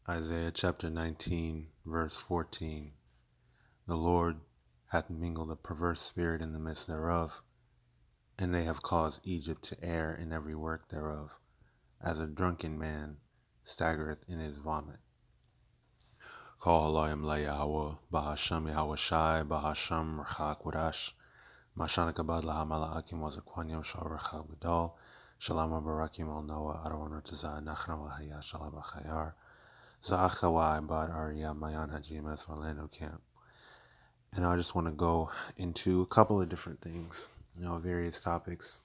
Isaiah chapter 19, verse 14. The Lord hath mingled a perverse spirit in the midst thereof, and they have caused Egypt to err in every work thereof, as a drunken man staggereth in his vomit. HALALYAM YAHAWAH BAHASHAM YAHAWASHI BAHASHAM RAWCHAA QADASH MASHAYACH LAHAMALAAKIM WAZAQUANYAM SHARACHA GADAL SHALAMA BARAKIM AL NOAH ARON RTZA NACHNA WAHAYA SHALABACHAYAR ZAACHAWAH BAD ARIA MAYAN HAJIMAS Orlando Camp. And I just want to go into a couple of different things, various topics.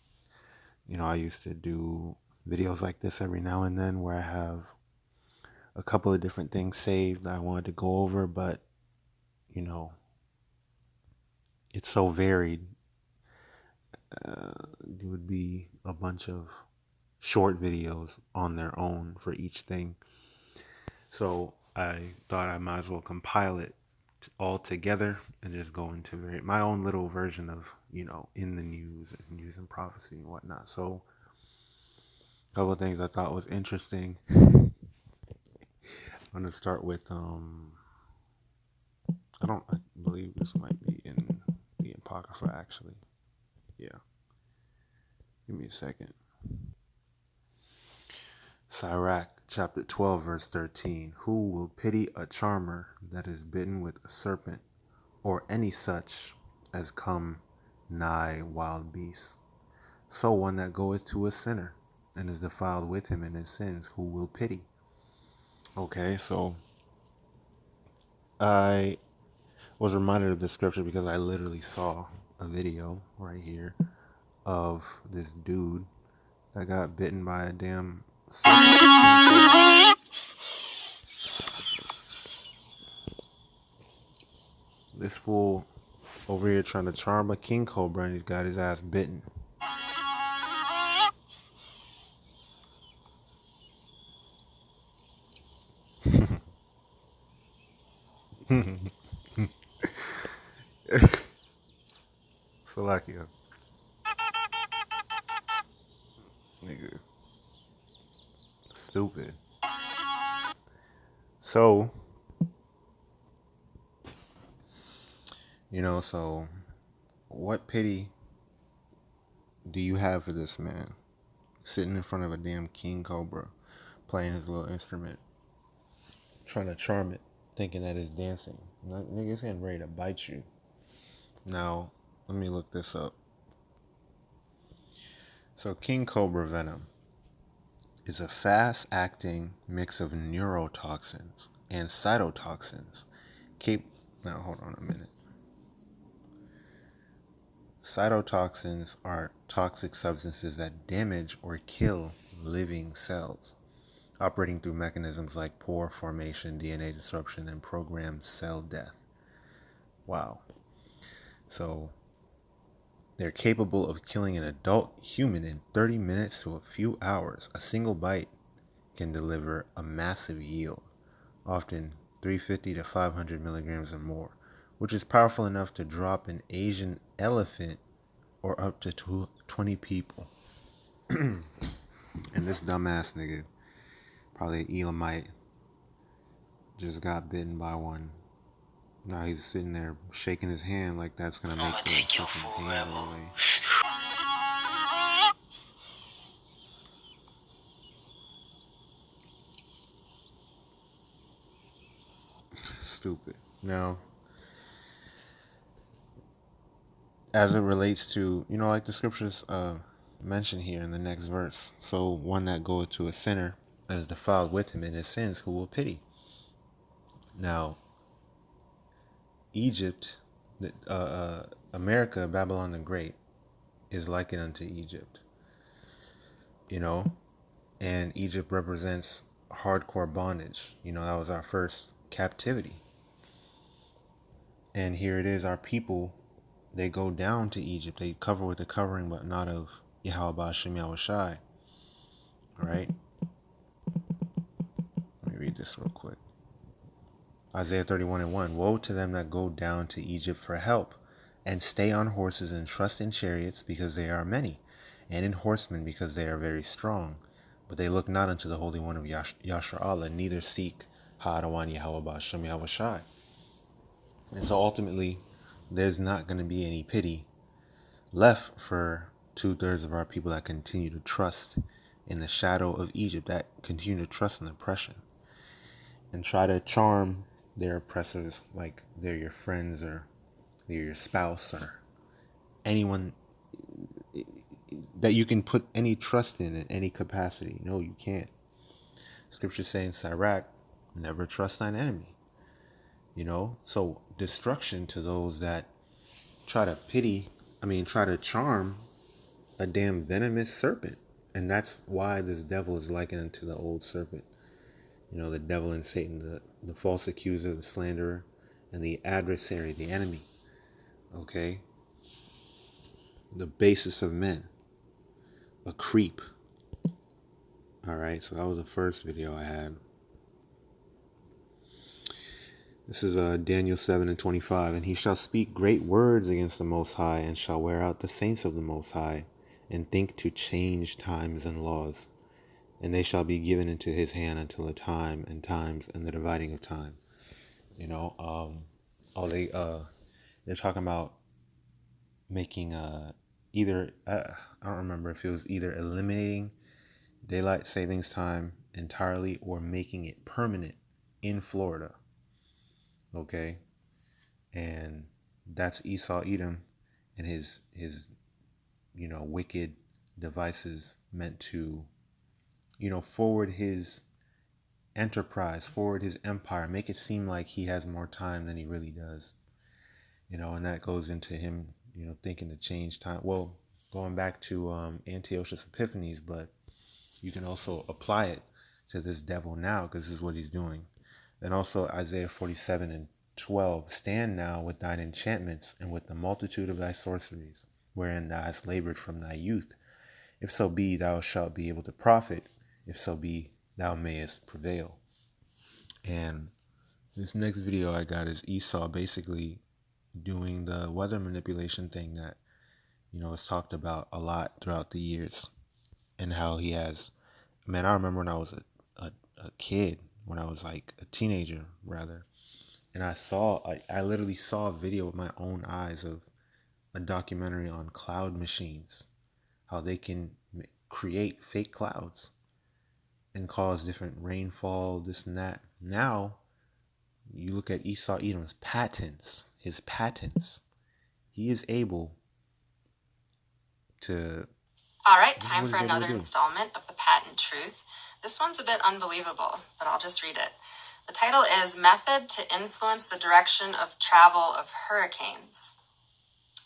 I used to do videos like this every now and then where I have a couple of different things saved that I wanted to go over, but, it's so varied. There would be a bunch of short videos on their own for each thing. So I thought I might as well compile it all together and just go into my own little version of, in the news and prophecy and whatnot. So a couple of things I thought was interesting. I'm going to start with, I believe this might be in the Apocrypha actually. Yeah. Give me a second. Sirach chapter 12 verse 13. Who will pity a charmer that is bitten with a serpent, or any such as come nigh wild beasts? So one that goeth to a sinner and is defiled with him in his sins, who will pity? Okay, so I was reminded of this scripture because I literally saw a video right here of this dude that got bitten by a damn serpent. This fool over here trying to charm a king cobra and he's got his ass bitten. Salakia. Nigga. Stupid. So, so what pity do you have for this man sitting in front of a damn king cobra playing his little instrument, trying to charm it, thinking that it's dancing? Nigga's getting ready to bite you. Now, let me look this up. So, king cobra venom is a fast-acting mix of neurotoxins and cytotoxins. Now, hold on a minute. Cytotoxins are toxic substances that damage or kill living cells, operating through mechanisms like pore formation, DNA disruption, and programmed cell death. Wow. So they're capable of killing an adult human in 30 minutes to a few hours. A single bite can deliver a massive yield, often 350 to 500 milligrams or more, which is powerful enough to drop an Asian elephant or up to 20 people. And this dumbass nigga, probably an Elamite, just got bitten by one. Now he's sitting there shaking his hand like that's gonna make the fucking pain go away. Stupid. Now, as it relates to, like the scriptures mention here in the next verse. So one that goeth to a sinner and is defiled with him in his sins, who will pity? Now, Egypt, America, Babylon the Great, is likened unto Egypt. And Egypt represents hardcore bondage. That was our first captivity. And here it is, our people, they go down to Egypt. They cover with the covering, but not of YAHAWAH and YAHAWASHI. Right? Let me read this real quick. Isaiah 31:1. Woe to them that go down to Egypt for help, and stay on horses and trust in chariots, because they are many, and in horsemen, because they are very strong. But they look not unto the Holy One of Yasharallah, neither seek HALALYAM and BAHASHAM YAHAWASHI. And so ultimately, there's not going to be any pity left for 2/3 of our people that continue to trust in the shadow of Egypt, that continue to trust in oppression and try to charm their oppressors like they're your friends or they're your spouse or anyone that you can put any trust in any capacity. No, you can't. Scripture saying, Sirach, never trust thine enemy. So destruction to those that try to charm a damn venomous serpent. And that's why this devil is likened unto the old serpent. The devil and Satan, the false accuser, the slanderer, and the adversary, the enemy. Okay? The basis of men. A creep. Alright, so that was the first video I had. This is Daniel 7:25. And he shall speak great words against the Most High, and shall wear out the saints of the Most High, and think to change times and laws. And they shall be given into his hand until the time and times and the dividing of time. They're talking about making either I don't remember if it was either eliminating daylight savings time entirely or making it permanent in Florida. Okay, and that's Esau Edom and his wicked devices meant to forward his enterprise, forward his empire, make it seem like he has more time than he really does. And that goes into him thinking to change time. Well, going back to Antiochus Epiphanes, but you can also apply it to this devil now, because this is what he's doing. Then also Isaiah 47:12, stand now with thine enchantments and with the multitude of thy sorceries, wherein thou hast labored from thy youth. If so be thou shalt be able to profit, if so be thou mayest prevail. And this next video I got is Esau basically doing the weather manipulation thing that is talked about a lot throughout the years, and how he has, I remember when I was a kid, when I was like a teenager rather, and I literally saw a video with my own eyes of a documentary on cloud machines, how they can create fake clouds and cause different rainfall, this and that. Now you look at Esau Edom's patents, his patents. He is able to... All right, time for another installment of The Patent Truth. This one's a bit unbelievable, but I'll just read it. The title is Method to Influence the Direction of Travel of Hurricanes.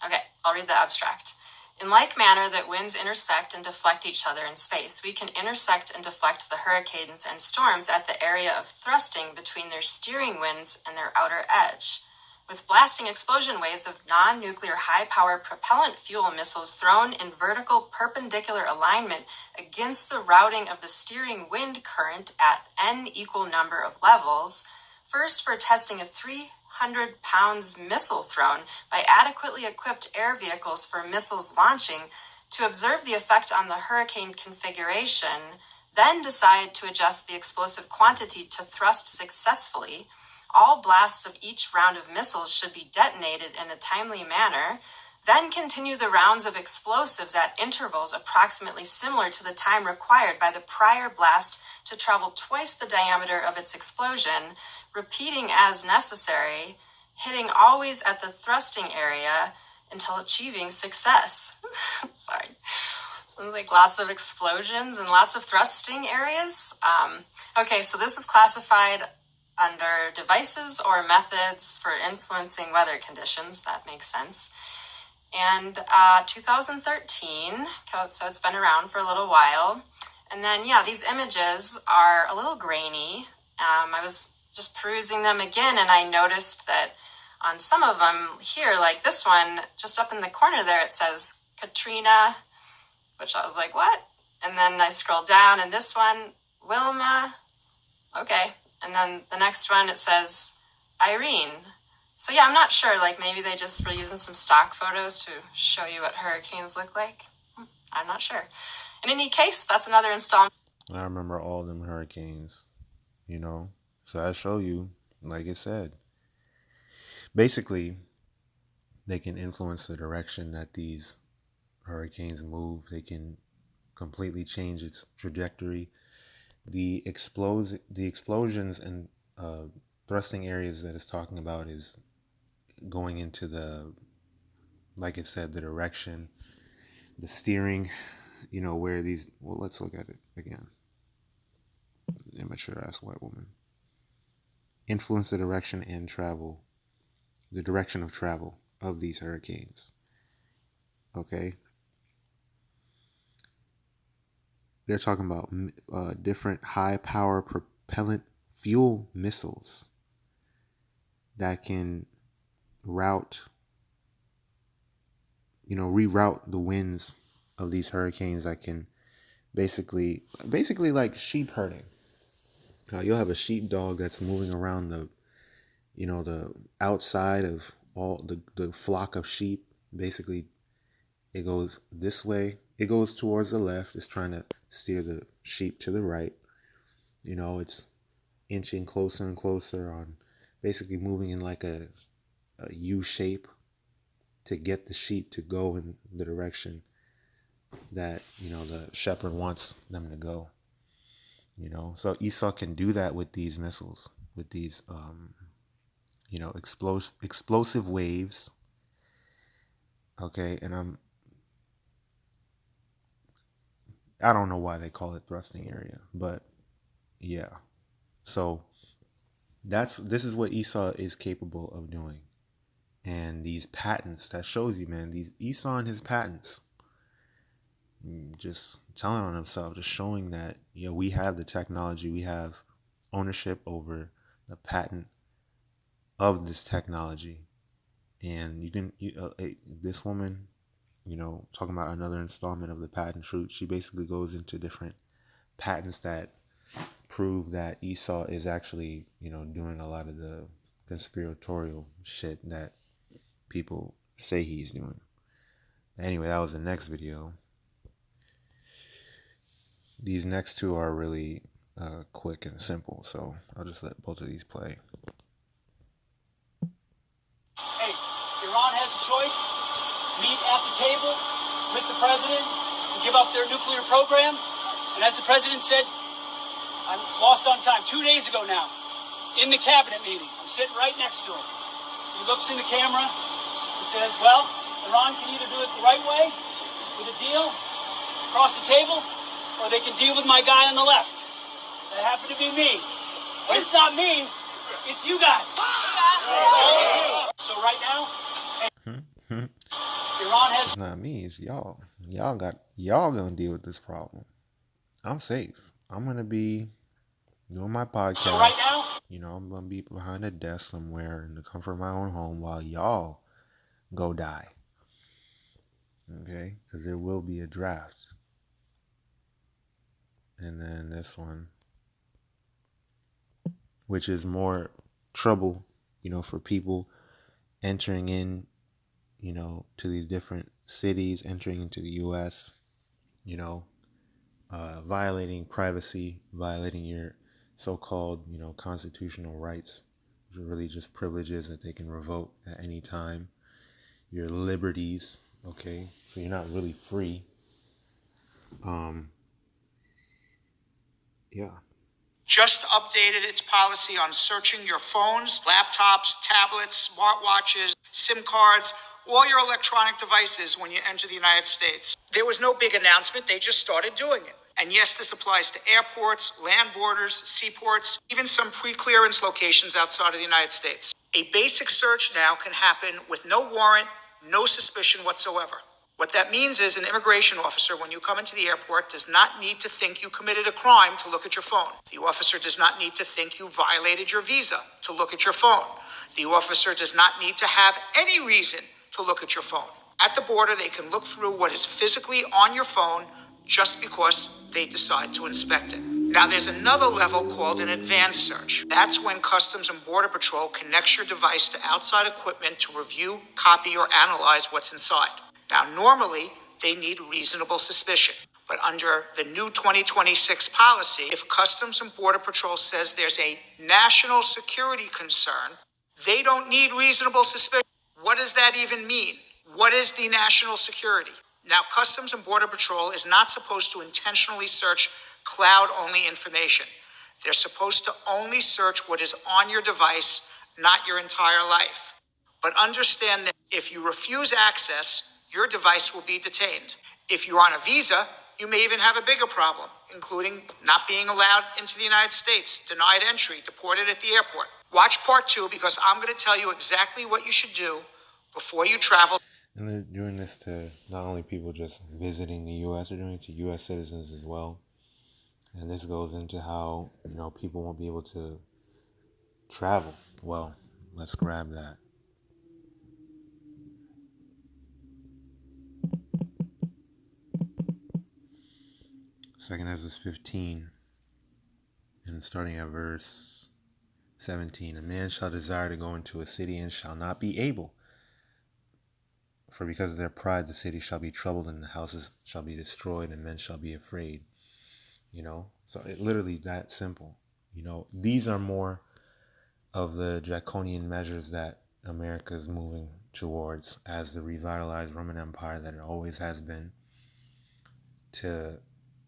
Okay, I'll read the abstract. In like manner that winds intersect and deflect each other in space, we can intersect and deflect the hurricanes and storms at the area of thrusting between their steering winds and their outer edge. With blasting explosion waves of non-nuclear high-power propellant fuel missiles thrown in vertical perpendicular alignment against the routing of the steering wind current at n equal number of levels, first for testing a 300 pounds missile thrown by adequately equipped air vehicles for missiles launching to observe the effect on the hurricane configuration, then decide to adjust the explosive quantity to thrust successfully. All blasts of each round of missiles should be detonated in a timely manner, then continue the rounds of explosives at intervals approximately similar to the time required by the prior blast to travel twice the diameter of its explosion, repeating as necessary, hitting always at the thrusting area until achieving success. Sorry. Sounds like lots of explosions and lots of thrusting areas. Okay, so this is classified under devices or methods for influencing weather conditions. That makes sense. And 2013, so it's been around for a little while. And then, yeah, these images are a little grainy. I was just perusing them again, and I noticed that on some of them here, like this one, just up in the corner there, it says Katrina, which I was like, what? And then I scroll down, and this one, Wilma, okay. And then the next one, it says Irene. So yeah, I'm not sure, like maybe they just were using some stock photos to show you what hurricanes look like. I'm not sure. In any case, that's another installment. I remember all them hurricanes, So I show you, like it said, basically they can influence the direction that these hurricanes move. They can completely change its trajectory. The explosions and thrusting areas that it's talking about is going into the, like it said, the direction, the steering, where these, well, let's look at it again. Immature ass white woman. Influence the direction and travel, the direction of travel of these hurricanes. Okay. They're talking about different high power propellant fuel missiles that can reroute the winds of these hurricanes, that can basically like sheep herding. You'll have a sheepdog that's moving around the outside of all the flock of sheep. Basically, it goes this way. It goes towards the left. It's trying to steer the sheep to the right. It's inching closer and closer, on basically moving in like a U shape to get the sheep to go in the direction that the shepherd wants them to go. So Esau can do that with these missiles, with these explosive waves. Okay, and I don't know why they call it thrusting area, but yeah. So this is what Esau is capable of doing. And these patents, that shows you, man, these Esau and his patents, just telling on himself, just showing that we have the technology, we have ownership over the patent of this technology. And this woman, talking about another installment of the patent truth, she basically goes into different patents that prove that Esau is actually doing a lot of the conspiratorial shit that people say he's doing. Anyway, that was the next video. These next two are really quick and simple, so I'll just let both of these play. Hey, Iran has a choice. Meet at the table with the president and give up their nuclear program. And as the president said, I'm lost on time, 2 days ago now, in the cabinet meeting, I'm sitting right next to him. He looks in the camera and says, well, Iran can either do it the right way, with a deal across the table, or they can deal with my guy on the left. That happened to be me. But it's not me, it's you guys. So right now, Iran has... It's not me, it's y'all. Y'all gonna deal with this problem. I'm safe. I'm gonna be doing my podcast. So right now, I'm gonna be behind a desk somewhere in the comfort of my own home while y'all go die. Okay? Because there will be a draft. And then this one, which is more trouble, for people entering in, to these different cities, entering into the U.S., violating privacy, violating your so-called, constitutional rights, which are really just privileges that they can revoke at any time. Your liberties, okay? So you're not really free. Yeah. just updated its policy on searching your phones, laptops, tablets, smartwatches, SIM cards, all your electronic devices when you enter the United States. There was no big announcement. They just started doing it. And yes, this applies to airports, land borders, seaports, even some pre-clearance locations outside of the United States. A basic search now can happen with no warrant, no suspicion whatsoever. What that means is an immigration officer, when you come into the airport, does not need to think you committed a crime to look at your phone. The officer does not need to think you violated your visa to look at your phone. The officer does not need to have any reason to look at your phone. At the border, they can look through what is physically on your phone just because they decide to inspect it. Now, there's another level called an advanced search. That's when Customs and Border Patrol connects your device to outside equipment to review, copy, or analyze what's inside. Now, normally, they need reasonable suspicion. But under the new 2026 policy, if Customs and Border Patrol says there's a national security concern, they don't need reasonable suspicion. What does that even mean? What is the national security? Now, Customs and Border Patrol is not supposed to intentionally search cloud-only information. They're supposed to only search what is on your device, not your entire life. But understand that if you refuse access, your device will be detained. If you're on a visa, you may even have a bigger problem, including not being allowed into the United States, denied entry, deported at the airport. Watch part 2 because I'm going to tell you exactly what you should do before you travel. And they're doing this to not only people just visiting the U.S., they're doing it to U.S. citizens as well. And this goes into how, people won't be able to travel. Well, let's grab that. Second Ezra 15, and starting at verse 17. A man shall desire to go into a city and shall not be able. For because of their pride, the city shall be troubled and the houses shall be destroyed and men shall be afraid. So it literally that simple. These are more of the draconian measures that America is moving towards as the revitalized Roman Empire that it always has been, to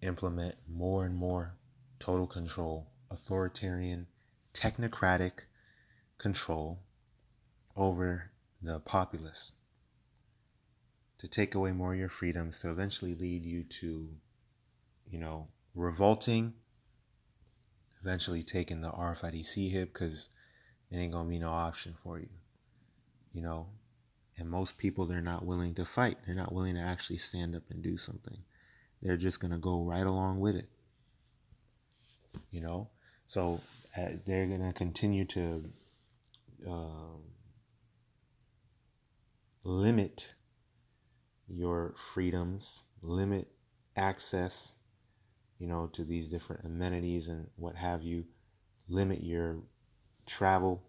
implement more and more total control, authoritarian, technocratic control over the populace, to take away more of your freedoms, to eventually lead you to, revolting, eventually taking the RFID hip because it ain't going to be no option for you, And most people, they're not willing to fight. They're not willing to actually stand up and do something. They're just going to go right along with it, So they're going to continue to limit your freedoms, limit access, to these different amenities and what have you, limit your travel,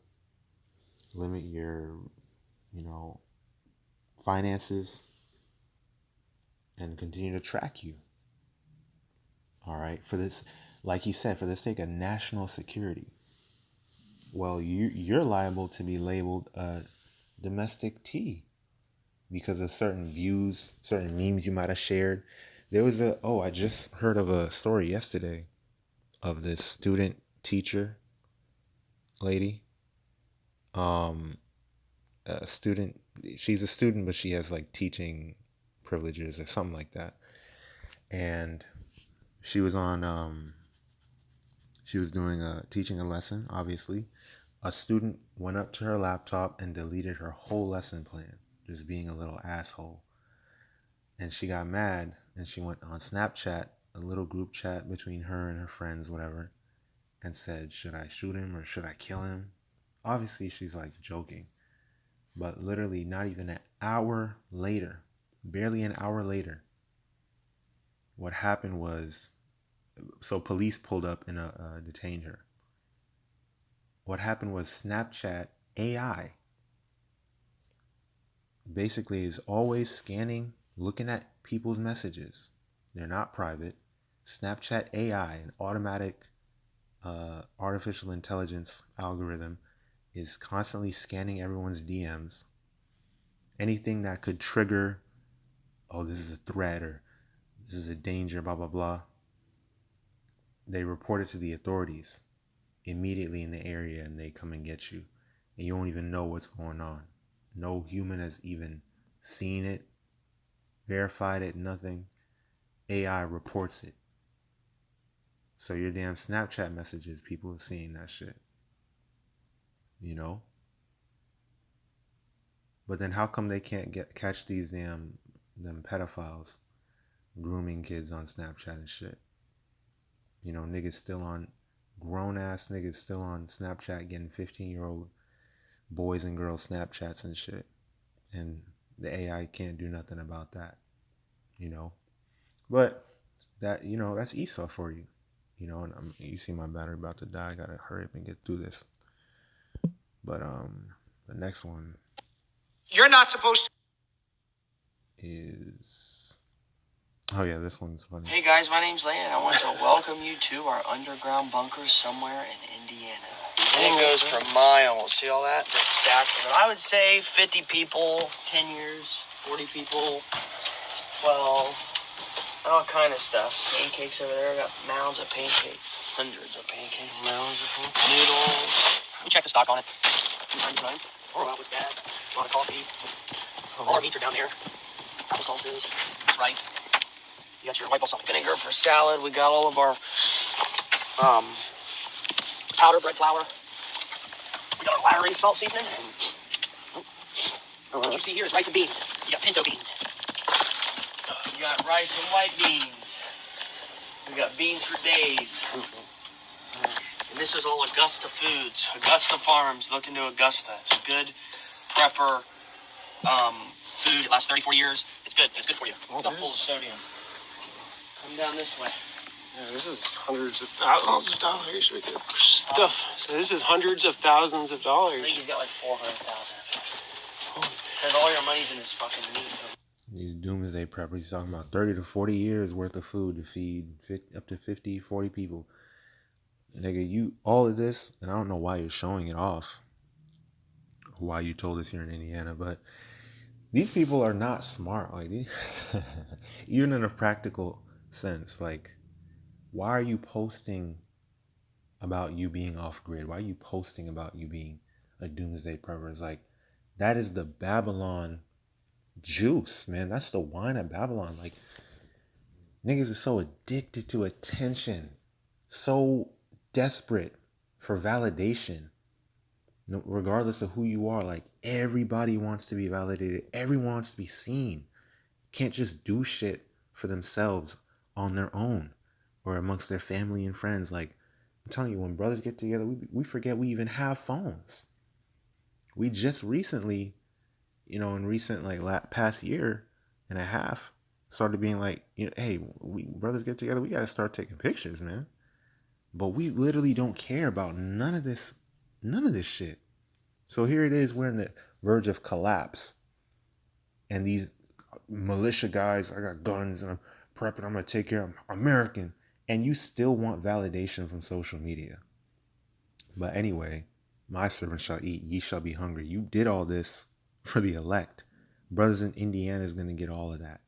limit your, finances, and continue to track you. All right. For this, like he said, for the sake of national security. Well, you're liable to be labeled a domestic T because of certain views, certain memes you might have shared. There was I just heard of a story yesterday of this student teacher lady. A student, she's a student, but she has like teaching privileges or something like that. And she was teaching a lesson, obviously. A student went up to her laptop and deleted her whole lesson plan, just being a little asshole. And she got mad and she went on Snapchat, a little group chat between her and her friends, whatever, and said, should I shoot him or should I kill him? Obviously, she's like joking. But literally not even an hour later, barely an hour later, what happened was, so police pulled up and detained her. What happened was Snapchat AI basically is always scanning, looking at people's messages. They're not private. Snapchat AI, an automatic artificial intelligence algorithm, is constantly scanning everyone's DMs. Anything that could trigger, oh, this is a threat or this is a danger, blah, blah, blah. They report it to the authorities immediately in the area and they come and get you. And you don't even know what's going on. No human has even seen it, verified it, nothing. AI reports it. So your damn Snapchat messages, people are seeing that shit. But then how come they can't catch these them pedophiles grooming kids on Snapchat and shit? Niggas still on, grown ass niggas still on Snapchat getting 15-year-old boys and girls Snapchats and shit. And the AI can't do nothing about that, But that, that's Esau for you, and you see my battery about to die. I gotta hurry up and get through this. But the next one, you're not supposed to, is Oh yeah, this one's funny. Hey guys, my name's Lane, and I want to welcome you to our underground bunker somewhere in Indiana. And it goes for miles. See all that? There's stacks of it. I would say 50 people, 10 years, 40 people, 12, all kind of stuff. Pancakes over there. I got mounds of pancakes. Hundreds of pancakes. Mounds of pancakes. Noodles. We check the stock on it from time to time. Oh, that was bad. A lot of coffee. All our meats are down there. Applesauce is. It's rice. You got your white balsamic vinegar for salad. We got all of our powder bread flour. We got our Lowry salt seasoning. What you see here is rice and beans. You got pinto beans. You got rice and white beans. We got beans for days. And this is all Augusta Foods. Augusta Farms. Look into Augusta. It's a good prepper food. It lasts 30, 40 years. It's good. It's good for you. It's not full of sodium. Come down this way. Yeah, this is hundreds of thousands of dollars right there. Stuff. So this is hundreds of thousands of dollars. I think he's got like 400,000. Because all your money's in this fucking meat. These doomsday preppers, he's talking about 30 to 40 years worth of food to feed up to 50, 40 people. Nigga, you, all of this, and I don't know why you're showing it off, or why you told us here in Indiana, but these people are not smart. Like, even in a practical sense, like, why are you posting about you being off grid? Why are you posting about you being a doomsday prepper? It's like, that is the Babylon juice, man. That's the wine of Babylon. Like, niggas are so addicted to attention, so desperate for validation, regardless of who you are. Like, everybody wants to be validated. Everyone wants to be seen. Can't just do shit for themselves on their own or amongst their family and friends. Like, I'm telling you, when brothers get together, we forget we even have phones. We just recently, in recent, like, past year and a half, started being like, hey, we brothers get together, we got to start taking pictures, man. But we literally don't care about none of this shit. So here it is, we're in the verge of collapse. And these militia guys, I got guns and I'm prepping, I'm going to take care of American. And you still want validation from social media. But anyway, my servants shall eat, ye shall be hungry. You did all this for the elect. Brothers in Indiana is going to get all of that.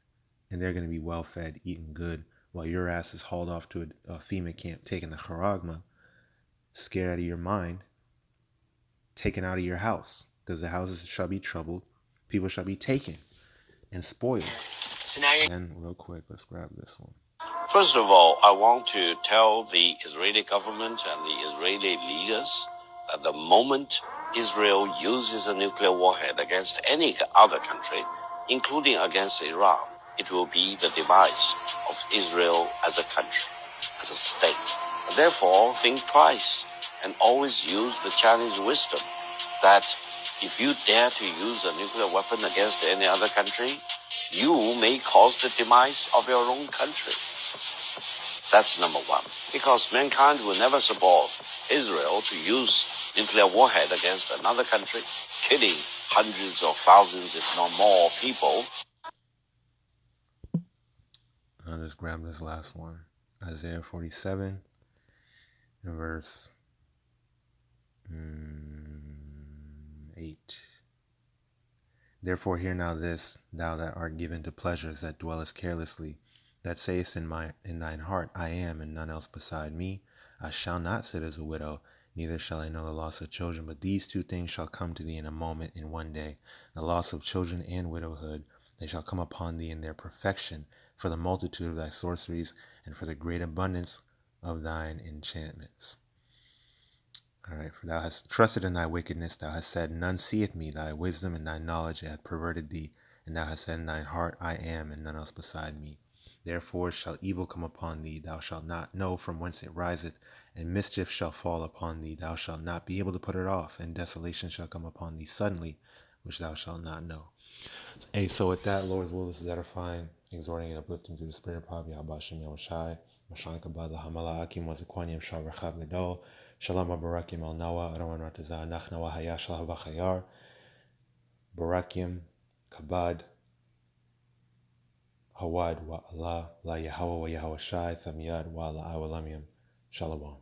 And they're going to be well fed, eating good, while your ass is hauled off to a FEMA camp, taking the charagma, scared out of your mind, taken out of your house, because the houses shall be troubled, people shall be taken and spoiled. And real quick, let's grab this one. First of all, I want to tell the Israeli government and the Israeli leaders that the moment Israel uses a nuclear warhead against any other country, including against Iran, it will be the demise of Israel as a country, as a state. Therefore, think twice and always use the Chinese wisdom that if you dare to use a nuclear weapon against any other country, you may cause the demise of your own country. That's number one. Because mankind will never support Israel to use nuclear warhead against another country, killing hundreds of thousands, if not more, people. I'll just grab this last one. Isaiah 47, and verse 8. Therefore hear now this, thou that art given to pleasures, that dwellest carelessly, that sayest in thine heart, I am, and none else beside me. I shall not sit as a widow, neither shall I know the loss of children. But these two things shall come to thee in a moment, in one day, the loss of children and widowhood. They shall come upon thee in their perfection, for the multitude of thy sorceries, and for the great abundance of thine enchantments. All right, for thou hast trusted in thy wickedness, thou hast said, none seeth me, thy wisdom and thy knowledge hath perverted thee, and thou hast said in thine heart, I am, and none else beside me. Therefore shall evil come upon thee, thou shalt not know from whence it riseth, and mischief shall fall upon thee, thou shalt not be able to put it off, and desolation shall come upon thee suddenly, which thou shalt not know. Hey, so with that, Lord's will, this is edifying, exhorting and uplifting through the spirit of power, YAHAWASHI, YAHAWASHI, MASHAYACH, HALALYAM, WAZAQUANYAM, SHAVRACHAV GADOL, Shalom Barakim Al Nawa, Rawan Ratazah, Nachnawa Hayashal Havachayar, Barakim, Kabad, Hawad wa Allah, la YAHAWAH wa YAHAWASHI, Samyad wa la awalamyam. Shalom.